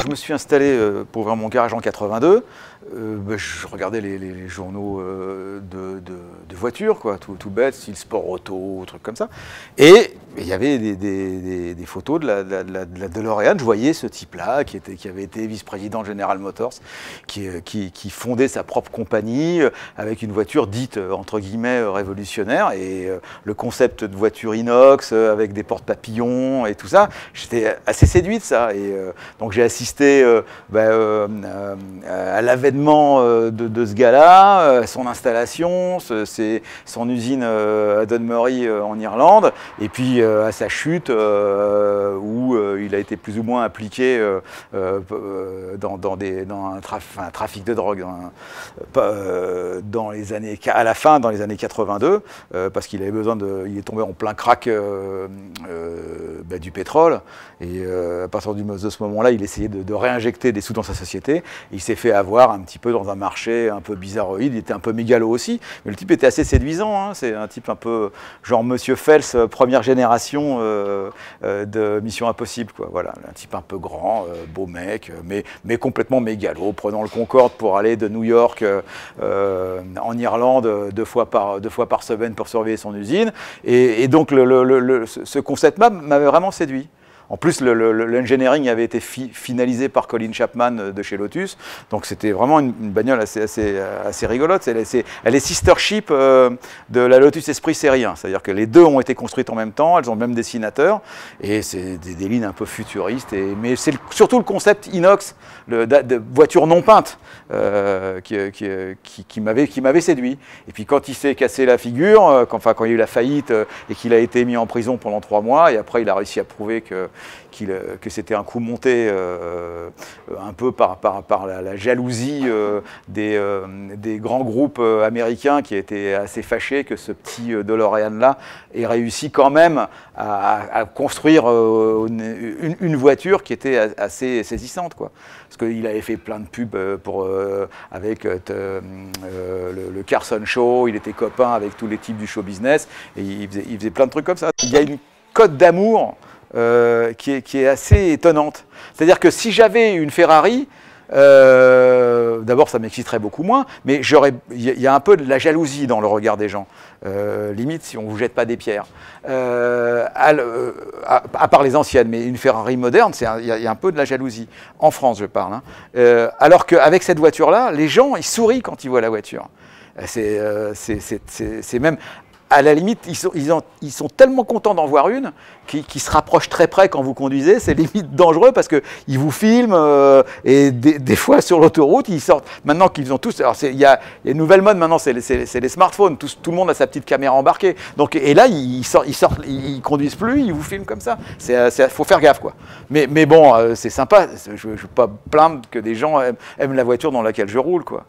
je me suis installé pour ouvrir mon garage en 82, je regardais les journaux de voitures, quoi, tout bête, style sport auto, trucs comme ça. Et il y avait des photos de la DeLorean. Je voyais ce type-là qui avait été vice-président de General Motors, qui fondait sa propre compagnie avec une voiture dite entre guillemets révolutionnaire. Et le concept de voiture inox avec des portes papillons et tout ça, j'étais assez séduit de ça. Et donc j'ai assisté à l'avènement de ce gars-là, son installation, son usine à Dunmurry en Irlande, et puis à sa chute où il a été plus ou moins impliqué dans un trafic de drogue à la fin, dans les années 82, parce qu'il avait besoin il est tombé en plein crack du pétrole, et à partir de ce moment-là, il essayait de réinjecter des sous dans sa société. Il s'est fait avoir un petit peu dans un marché un peu bizarroïde, il était un peu mégalo aussi, mais le type était assez séduisant, hein. C'est un type un peu genre Monsieur Phelps, première génération de Mission Impossible, quoi. Voilà, un type un peu grand, beau mec, mais complètement mégalo, prenant le Concorde pour aller de New York en Irlande deux fois par semaine pour surveiller son usine, et donc ce concept-là m'avait vraiment séduit. En plus, l'engineering avait été finalisé par Colin Chapman de chez Lotus, donc c'était vraiment une bagnole assez rigolote. Elle est sister ship de la Lotus Esprit série 1, c'est-à-dire que les deux ont été construites en même temps, elles ont le même dessinateur, et c'est des lignes un peu futuristes, mais c'est surtout le concept inox de voiture non peinte qui m'avait séduit. Et puis quand il s'est cassé la figure, quand il y a eu la faillite et qu'il a été mis en prison pendant 3 mois, et après il a réussi à prouver que c'était un coup monté un peu par la jalousie des grands groupes américains qui étaient assez fâchés que ce petit DeLorean-là ait réussi quand même à construire une voiture qui était assez saisissante, quoi. Parce qu'il avait fait plein de pubs avec le Carson Show, il était copain avec tous les types du show business, et il faisait plein de trucs comme ça. Il y a une cote d'amour qui est assez étonnante. C'est-à-dire que si j'avais une Ferrari, d'abord ça m'exciterait beaucoup moins, mais il y a un peu de la jalousie dans le regard des gens. Limite si on ne vous jette pas des pierres. À part les anciennes, mais une Ferrari moderne, il y a un peu de la jalousie. En France, je parle. Hein. Alors qu'avec cette voiture-là, les gens, ils sourient quand ils voient la voiture. C'est même... À la limite, ils sont tellement contents d'en voir une qu'ils se rapprochent très près quand vous conduisez. C'est limite dangereux parce qu'ils vous filment et des fois sur l'autoroute, ils sortent. Maintenant qu'ils ont tous... Alors il y a une nouvelle mode maintenant, c'est les smartphones. Tout le monde a sa petite caméra embarquée. Donc, et là, ils conduisent plus, ils vous filment comme ça. Faut faire gaffe, quoi. Mais bon, c'est sympa. Je ne veux pas plaindre que des gens aiment la voiture dans laquelle je roule, quoi.